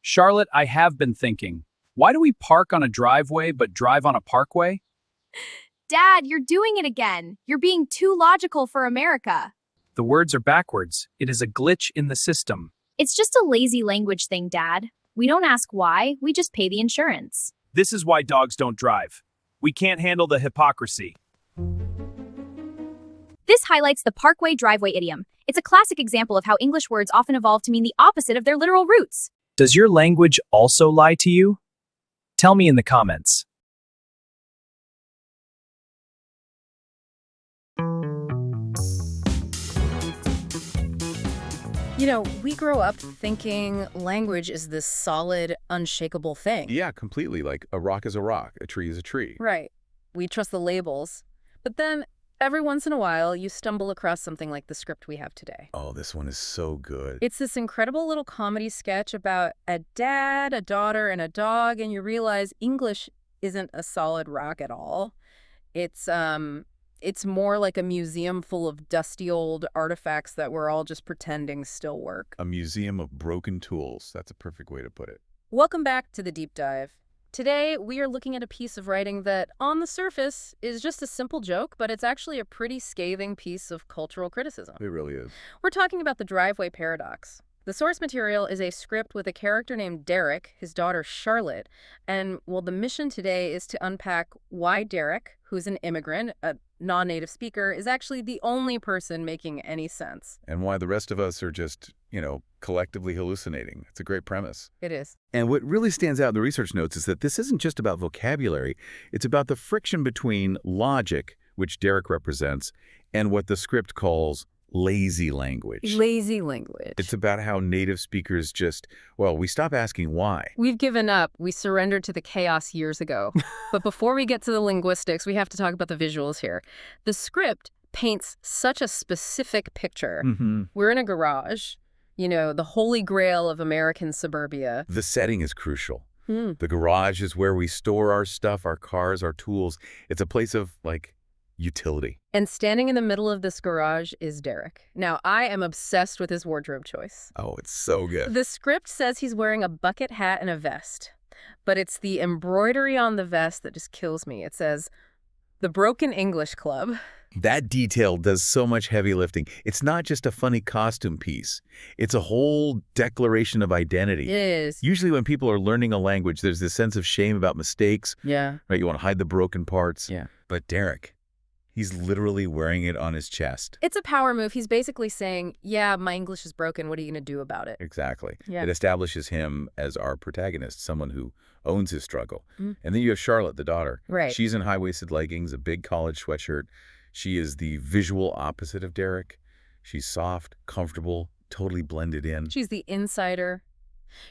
Charlotte, I have been thinking, why do we park on a driveway but drive on a parkway? Dad, you're doing it again. You're being too logical for America. The words are backwards. It is a glitch in the system. It's just a lazy language thing, Dad. We don't ask why, we just pay the insurance. This is why dogs don't drive. We can't handle the hypocrisy. This highlights the parkway driveway idiom. It's a classic example of how English words often evolve to mean the opposite of their literal roots. Does your language also lie to you? Tell me in the comments. We grow up thinking language is this solid, unshakable thing. Yeah, completely. Like a rock is a rock, a tree is a tree. Right. We trust the labels. But then, every once in a while, you stumble across something like the script we have today. Oh, this one is so good. It's this incredible little comedy sketch about a dad, a daughter, and a dog, and you realize English isn't a solid rock at all. It's more like a museum full of dusty old artifacts that we're all just pretending still work. A museum of broken tools. That's a perfect way to put it. Welcome back to the Deep Dive. Today, we are looking at a piece of writing that, on the surface, is just a simple joke, but it's actually a pretty scathing piece of cultural criticism. It really is. We're talking about the driveway paradox. The source material is a script with a character named Derek, his daughter Charlotte, and, the mission today is to unpack why Derek, who's an immigrant, a non-native speaker, is actually the only person making any sense. And why the rest of us are just, collectively hallucinating. It's a great premise. It is. And what really stands out in the research notes is that this isn't just about vocabulary. It's about the friction between logic, which Derek represents, and what the script calls lazy language. Lazy language. It's about how native speakers we stop asking why. We've given up. We surrendered to the chaos years ago. But before we get to the linguistics, we have to talk about the visuals here. The script paints such a specific picture. Mm-hmm. We're in a garage, the holy grail of American suburbia. The setting is crucial. The garage is where we store our stuff, our cars, our tools. It's a place of, utility. And standing in the middle of this garage is Derek. Now, I am obsessed with his wardrobe choice. Oh, it's so good. The script says he's wearing a bucket hat and a vest, but it's the embroidery on the vest that just kills me. It says, "The Broken English Club." That detail does so much heavy lifting. It's not just a funny costume piece. It's a whole declaration of identity. It is. Usually when people are learning a language, there's this sense of shame about mistakes. Yeah. Right? You want to hide the broken parts. Yeah. But Derek, he's literally wearing it on his chest. It's a power move. He's basically saying, yeah, my English is broken. What are you going to do about it? Exactly. Yeah. It establishes him as our protagonist, someone who owns his struggle. And then you have Charlotte, the daughter. Right. She's in high-waisted leggings, a big college sweatshirt. She is the visual opposite of Derek. She's soft, comfortable, totally blended in. She's the insider.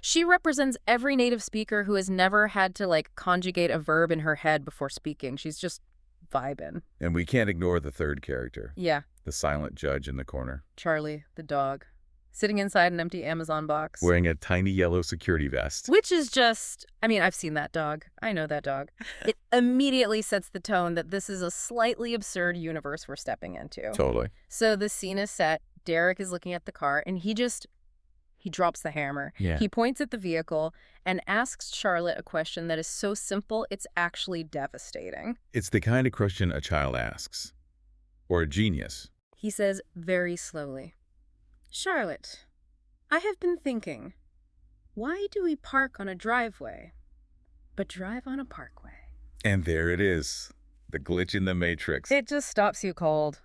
She represents every native speaker who has never had to, conjugate a verb in her head before speaking. She's just vibing. And we can't ignore the third character. Yeah. The silent judge in the corner. Charley, the dog, sitting inside an empty Amazon box. Wearing a tiny yellow security vest. Which is just, I've seen that dog. I know that dog. It immediately sets the tone that this is a slightly absurd universe we're stepping into. Totally. So the scene is set. Derek is looking at the car, and he drops the hammer. Yeah. He points at the vehicle and asks Charlotte a question that is so simple, it's actually devastating. It's the kind of question a child asks. Or a genius. He says very slowly, "Charlotte, I have been thinking, why do we park on a driveway, but drive on a parkway?" And there it is. The glitch in the matrix. It just stops you cold.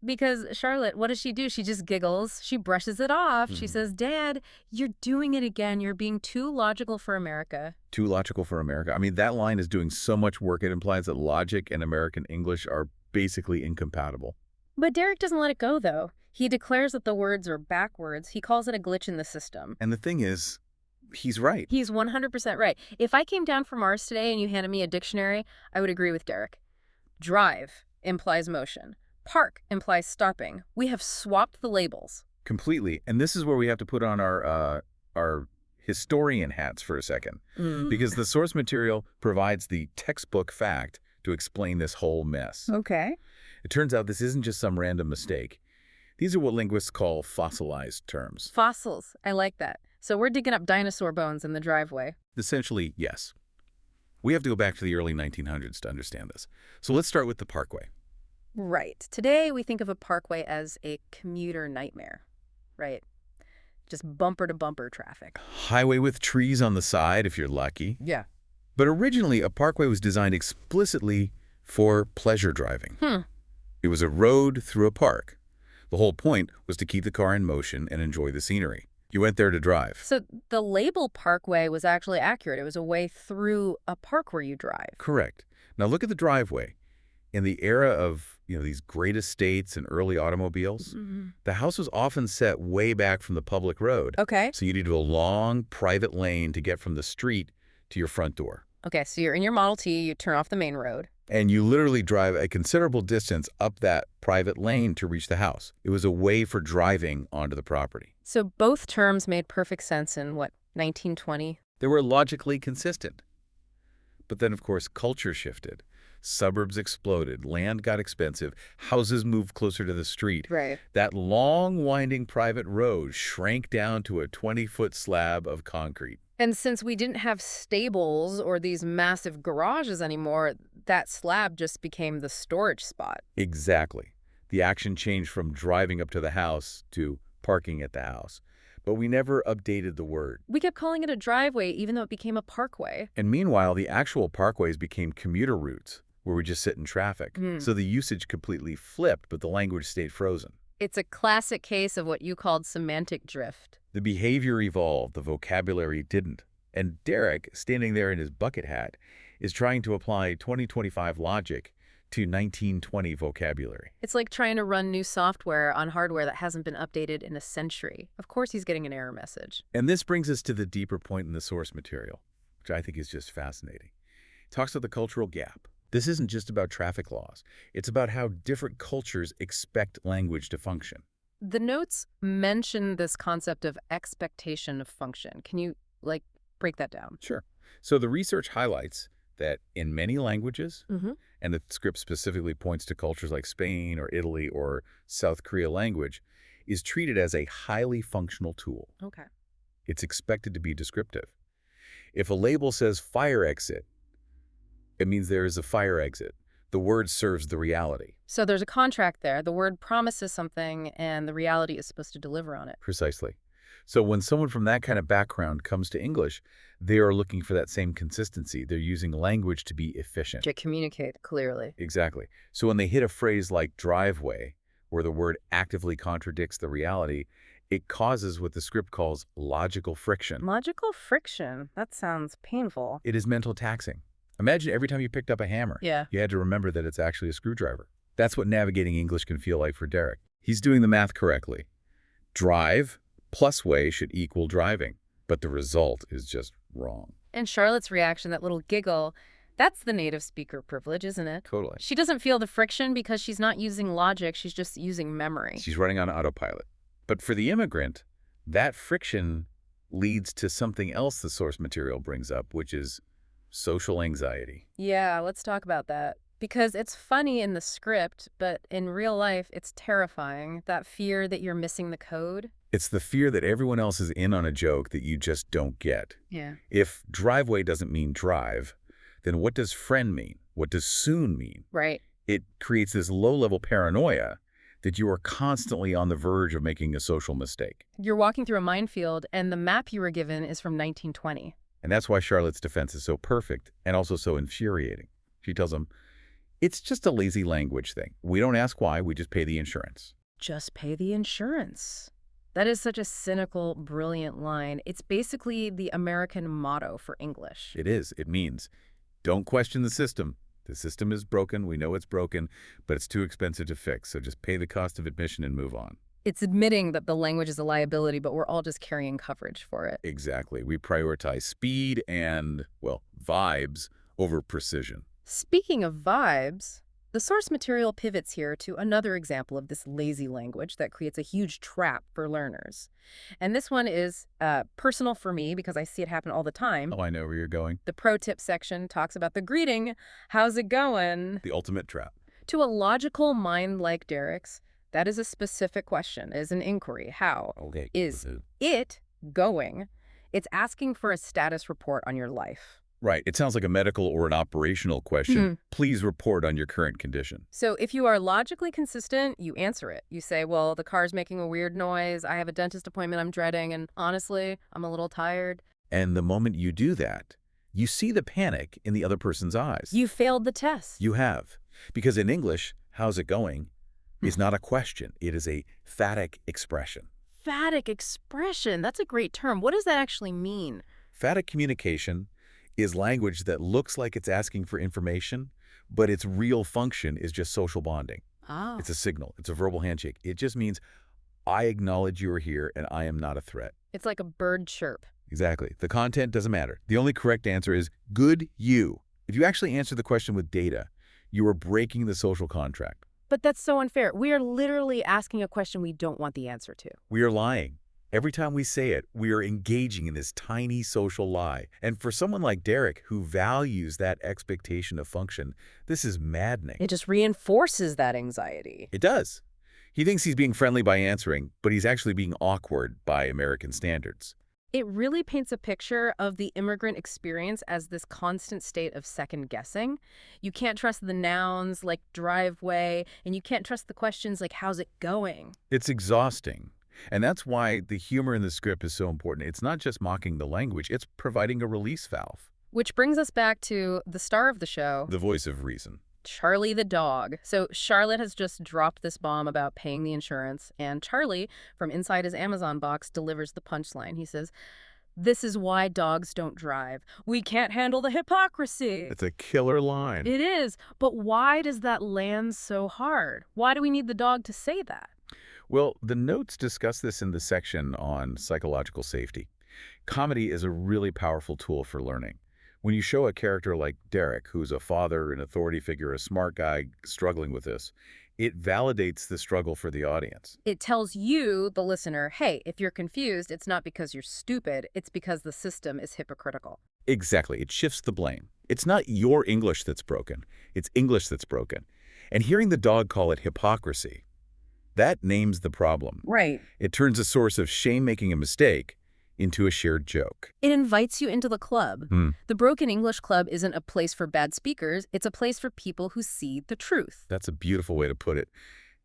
Because Charlotte, what does she do? She just giggles. She brushes it off. She says, "Dad, you're doing it again. You're being too logical for America." Too logical for America. That line is doing so much work. It implies that logic and American English are basically incompatible. But Derek doesn't let it go, though. He declares that the words are backwards. He calls it a glitch in the system. And the thing is, he's right. He's 100% right. If I came down from Mars today and you handed me a dictionary, I would agree with Derek. Drive implies motion. Park implies stopping. We have swapped the labels. Completely. And this is where we have to put on our historian hats for a second. Because the source material provides the textbook fact to explain this whole mess. Okay. It turns out this isn't just some random mistake. These are what linguists call fossilized terms. Fossils. I like that. So we're digging up dinosaur bones in the driveway. Essentially, yes. We have to go back to the early 1900s to understand this. So let's start with the parkway. Right. Today, we think of a parkway as a commuter nightmare, right? Just bumper-to-bumper traffic. Highway with trees on the side, if you're lucky. Yeah. But originally, a parkway was designed explicitly for pleasure driving. It was a road through a park. The whole point was to keep the car in motion and enjoy the scenery. You went there to drive. So the label parkway was actually accurate. It was a way through a park where you drive. Correct. Now look at the driveway. In the era of these great estates and early automobiles, the house was often set way back from the public road. Okay. So you needed a long private lane to get from the street to your front door. Okay, so you're in your Model T, you turn off the main road. And you literally drive a considerable distance up that private lane to reach the house. It was a way for driving onto the property. So both terms made perfect sense in, 1920? They were logically consistent. But then, of course, culture shifted. Suburbs exploded. Land got expensive. Houses moved closer to the street. Right. That long, winding private road shrank down to a 20-foot slab of concrete. And since we didn't have stables or these massive garages anymore, that slab just became the storage spot. Exactly. The action changed from driving up to the house to parking at the house. But we never updated the word. We kept calling it a driveway even though it became a parkway. And meanwhile, the actual parkways became commuter routes where we just sit in traffic. So the usage completely flipped, but the language stayed frozen. It's a classic case of what you called semantic drift. The behavior evolved, the vocabulary didn't. And Derek, standing there in his bucket hat, is trying to apply 2025 logic to 1920 vocabulary. It's like trying to run new software on hardware that hasn't been updated in a century. Of course he's getting an error message. And this brings us to the deeper point in the source material, which I think is just fascinating. It talks about the cultural gap. This isn't just about traffic laws. It's about how different cultures expect language to function. The notes mention this concept of expectation of function. Can you, break that down? Sure. So the research highlights that in many languages, and the script specifically points to cultures like Spain or Italy or South Korea language, is treated as a highly functional tool. Okay. It's expected to be descriptive. If a label says fire exit, it means there is a fire exit. The word serves the reality. So there's a contract there. The word promises something, and the reality is supposed to deliver on it. Precisely. So when someone from that kind of background comes to English, they are looking for that same consistency. They're using language to be efficient. To communicate clearly. Exactly. So when they hit a phrase like driveway, where the word actively contradicts the reality, it causes what the script calls logical friction. Logical friction? That sounds painful. It is mental taxing. Imagine every time you picked up a hammer, Yeah. you had to remember that it's actually a screwdriver. That's what navigating English can feel like for Derek. He's doing the math correctly. Drive plus way should equal driving, but the result is just wrong. And Charlotte's reaction, that little giggle, that's the native speaker privilege, isn't it? Totally. She doesn't feel the friction because she's not using logic, she's just using memory. She's running on autopilot. But for the immigrant, that friction leads to something else the source material brings up, which is social anxiety. Yeah, let's talk about that. Because it's funny in the script, but in real life, it's terrifying. That fear that you're missing the code. It's the fear that everyone else is in on a joke that you just don't get. Yeah. If driveway doesn't mean drive, then what does friend mean? What does soon mean? Right. It creates this low-level paranoia that you are constantly on the verge of making a social mistake. You're walking through a minefield, and the map you were given is from 1920. And that's why Charlotte's defense is so perfect and also so infuriating. She tells him, it's just a lazy language thing. We don't ask why, we just pay the insurance. Just pay the insurance. That is such a cynical, brilliant line. It's basically the American motto for English. It is. It means, don't question the system. The system is broken. We know it's broken, but it's too expensive to fix. So just pay the cost of admission and move on. It's admitting that the language is a liability, but we're all just carrying coverage for it. Exactly. We prioritize speed and, well, vibes over precision. Speaking of vibes, the source material pivots here to another example of this lazy language that creates a huge trap for learners. And this one is personal for me because I see it happen all the time. Oh, I know where you're going. The pro tip section talks about the greeting, how's it going? The ultimate trap. To a logical mind like Derek's, that is a specific question, is an inquiry. How? Okay. Is it going, it's asking for a status report on your life. Right. It sounds like a medical or an operational question. Please report on your current condition. So if you are logically consistent, you answer it. You say, well, the car's making a weird noise, I have a dentist appointment I'm dreading, and honestly, I'm a little tired. And the moment you do that, you see the panic in the other person's eyes. You failed the test. You have. Because in English, how's it going is not a question. It is a phatic expression. Phatic expression. That's a great term. What does that actually mean? Phatic communication is language that looks like it's asking for information, but its real function is just social bonding. Oh. It's a signal. It's a verbal handshake. It just means, I acknowledge you are here and I am not a threat. It's like a bird chirp. Exactly. The content doesn't matter. The only correct answer is good you. If you actually answer the question with data, you are breaking the social contract. But that's so unfair. We are literally asking a question we don't want the answer to. We are lying. Every time we say it, we are engaging in this tiny social lie. And for someone like Derek, who values that expectation of function, this is maddening. It just reinforces that anxiety. It does. He thinks he's being friendly by answering, but he's actually being awkward by American standards. It really paints a picture of the immigrant experience as this constant state of second guessing. You can't trust the nouns like driveway, and you can't trust the questions like how's it going? It's exhausting. And that's why the humor in the script is so important. It's not just mocking the language, it's providing a release valve. Which brings us back to the star of the show, The voice of reason. Charley the dog. So Charlotte has just dropped this bomb about paying the insurance, and Charley, from inside his Amazon box, delivers the punchline. He says, "This is why dogs don't drive. We can't handle the hypocrisy." It's a killer line. It is, but why does that land so hard? Why do we need the dog to say that? Well, the notes discuss this in the section on psychological safety. Comedy is a really powerful tool for learning. When you show a character like Derek, who's a father, an authority figure, a smart guy struggling with this, it validates the struggle for the audience. It tells you, the listener, hey, if you're confused, it's not because you're stupid, it's because the system is hypocritical. Exactly. It shifts the blame. It's not your English that's broken. It's English that's broken. And hearing the dog call it hypocrisy, that names the problem. Right. It turns a source of shame making a mistake into a shared joke. It invites you into the club. The Broken English Club isn't a place for bad speakers, it's a place for people who see the truth. That's a beautiful way to put it.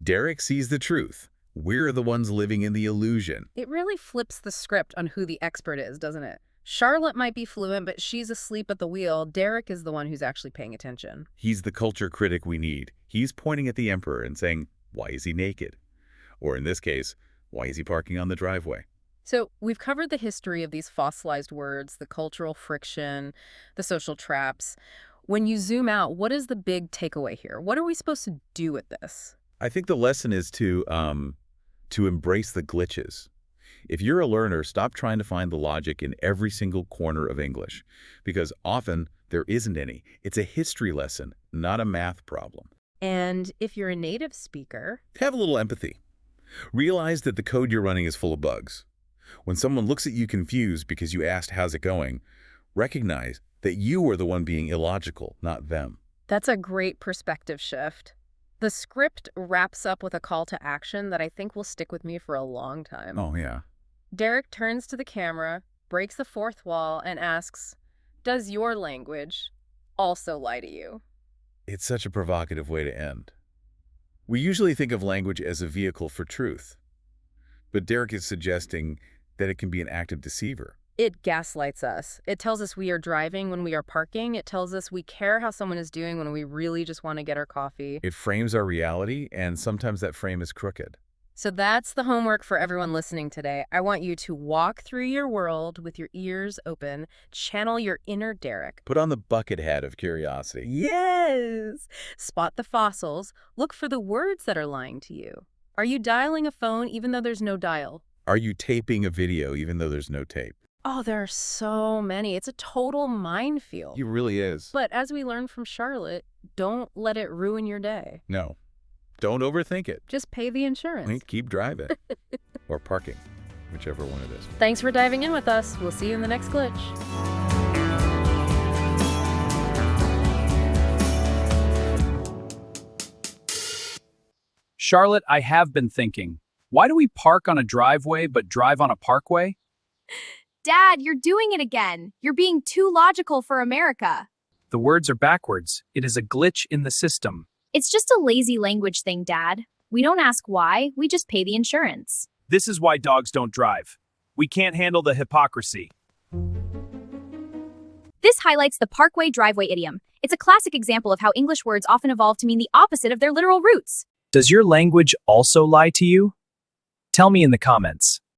Derek sees the truth. We're the ones living in the illusion. It really flips the script on who the expert is, doesn't it? Charlotte might be fluent, but she's asleep at the wheel. Derek is the one who's actually paying attention. He's the culture critic we need. He's pointing at the emperor and saying, why is he naked? Or in this case, why is he parking on the driveway? So we've covered the history of these fossilized words, the cultural friction, the social traps. When you zoom out, what is the big takeaway here? What are we supposed to do with this? I think the lesson is to embrace the glitches. If you're a learner, stop trying to find the logic in every single corner of English, because often there isn't any. It's a history lesson, not a math problem. And if you're a native speaker, have a little empathy. Realize that the code you're running is full of bugs. When someone looks at you confused because you asked how's it going, recognize that you are the one being illogical, not them. That's a great perspective shift. The script wraps up with a call to action that I think will stick with me for a long time. Oh, yeah. Derek turns to the camera, breaks the fourth wall, and asks, does your language also lie to you? It's such a provocative way to end. We usually think of language as a vehicle for truth, but Derek is suggesting that it can be an active deceiver. It gaslights us. It tells us we are driving when we are parking. It tells us we care how someone is doing when we really just want to get our coffee. It frames our reality, and sometimes that frame is crooked. So that's the homework for everyone listening today. I want you to walk through your world with your ears open, channel your inner Derek. Put on the bucket hat of curiosity. Yes! Spot the fossils. Look for the words that are lying to you. Are you dialing a phone even though there's no dial? Are you taping a video even though there's no tape? Oh, there are so many. It's a total minefield. It really is. But as we learned from Charlotte, don't let it ruin your day. No. Don't overthink it. Just pay the insurance. Keep driving. Or parking, whichever one it is. Thanks for diving in with us. We'll see you in the next glitch. Charlotte, I have been thinking, why do we park on a driveway but drive on a parkway? Dad, you're doing it again. You're being too logical for America. The words are backwards. It is a glitch in the system. It's just a lazy language thing, Dad. We don't ask why, we just pay the insurance. This is why dogs don't drive. We can't handle the hypocrisy. This highlights the parkway driveway idiom. It's a classic example of how English words often evolve to mean the opposite of their literal roots. Does your language also lie to you? Tell me in the comments.